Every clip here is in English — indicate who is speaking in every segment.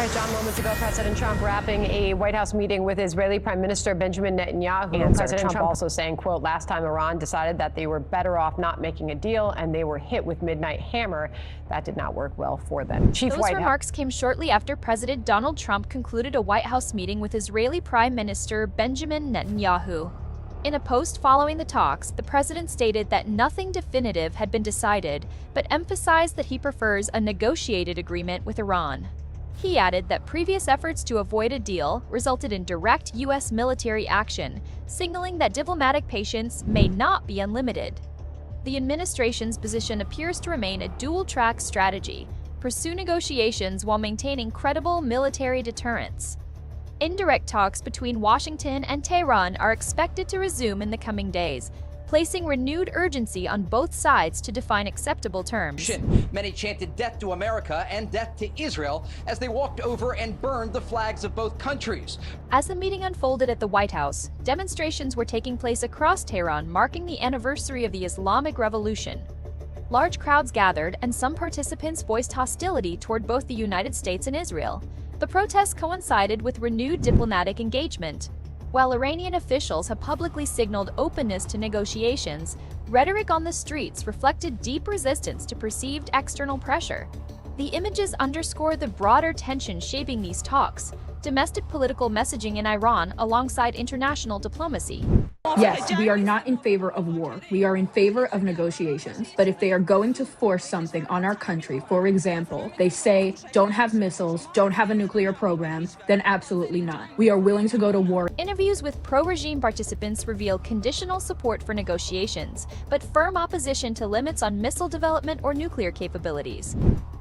Speaker 1: All right, John, moments ago, President Trump wrapping a White House meeting with Israeli Prime Minister Benjamin Netanyahu. And President Trump also saying, quote, last time Iran decided that they were better off not making a deal and they were hit with midnight hammer, that did not work well for them.
Speaker 2: Those remarks came shortly after President Donald Trump concluded a White House meeting with Israeli Prime Minister Benjamin Netanyahu. In a post following the talks, the president stated that nothing definitive had been decided, but emphasized that he prefers a negotiated agreement with Iran. He added that previous efforts to avoid a deal resulted in direct U.S. military action, signaling that diplomatic patience may not be unlimited. The administration's position appears to remain a dual-track strategy: pursue negotiations while maintaining credible military deterrence. Indirect talks between Washington and Tehran are expected to resume in the coming days, placing renewed urgency on both sides to define acceptable terms.
Speaker 3: Many chanted death to America and death to Israel as they walked over and burned the flags of both countries.
Speaker 2: As the meeting unfolded at the White House, demonstrations were taking place across Tehran, marking the anniversary of the Islamic Revolution. Large crowds gathered, and some participants voiced hostility toward both the United States and Israel. The protests coincided with renewed diplomatic engagement. While Iranian officials have publicly signaled openness to negotiations, rhetoric on the streets reflected deep resistance to perceived external pressure. The images underscore the broader tension shaping these talks: domestic political messaging in Iran alongside international diplomacy.
Speaker 4: Yes, we are not in favor of war. We are in favor of negotiations. But if they are going to force something on our country, for example, they say, don't have missiles, don't have a nuclear program, then absolutely not. We are willing to go to war.
Speaker 2: Interviews with pro-regime participants reveal conditional support for negotiations, but firm opposition to limits on missile development or nuclear capabilities.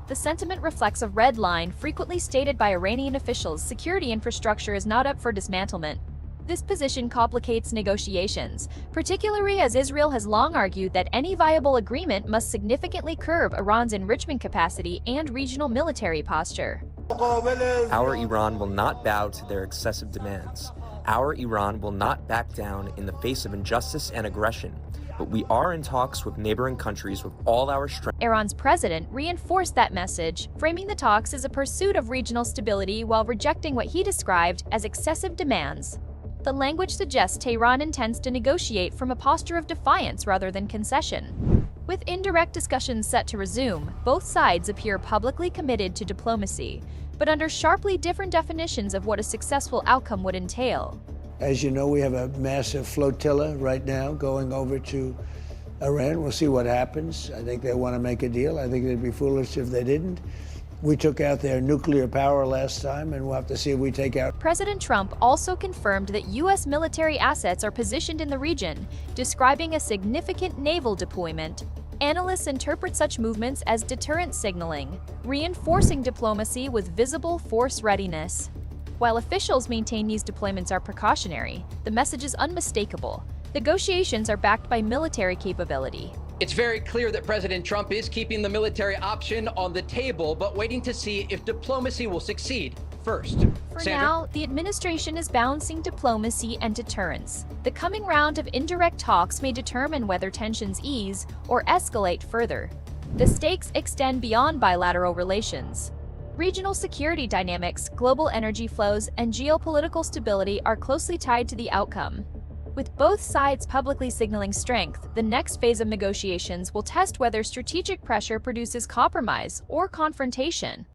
Speaker 2: The sentiment reflects a red line frequently stated by Iranian officials: security infrastructure is not up for dismantlement. This position complicates negotiations, particularly as Israel has long argued that any viable agreement must significantly curb Iran's enrichment capacity and regional military posture.
Speaker 5: Our Iran will not bow to their excessive demands. Our Iran will not back down in the face of injustice and aggression. But we are in talks with neighboring countries with all our strength.
Speaker 2: Iran's president reinforced that message, framing the talks as a pursuit of regional stability while rejecting what he described as excessive demands. The language suggests Tehran intends to negotiate from a posture of defiance rather than concession. With indirect discussions set to resume, both sides appear publicly committed to diplomacy, but under sharply different definitions of what a successful outcome would entail.
Speaker 6: As you know, we have a massive flotilla right now going over to Iran. We'll see what happens. I think they want to make a deal. I think they'd be foolish if they didn't. We took out their nuclear power last time, and we'll have to see if we take out.
Speaker 2: President Trump also confirmed that U.S. military assets are positioned in the region, describing a significant naval deployment. Analysts interpret such movements as deterrent signaling, reinforcing diplomacy with visible force readiness. While officials maintain these deployments are precautionary, the message is unmistakable. Negotiations are backed by military capability.
Speaker 3: It's very clear that President Trump is keeping the military option on the table, but waiting to see if diplomacy will succeed first.
Speaker 2: For now, the administration is balancing diplomacy and deterrence. The coming round of indirect talks may determine whether tensions ease or escalate further. The stakes extend beyond bilateral relations. Regional security dynamics, global energy flows, and geopolitical stability are closely tied to the outcome. With both sides publicly signaling strength, the next phase of negotiations will test whether strategic pressure produces compromise or confrontation.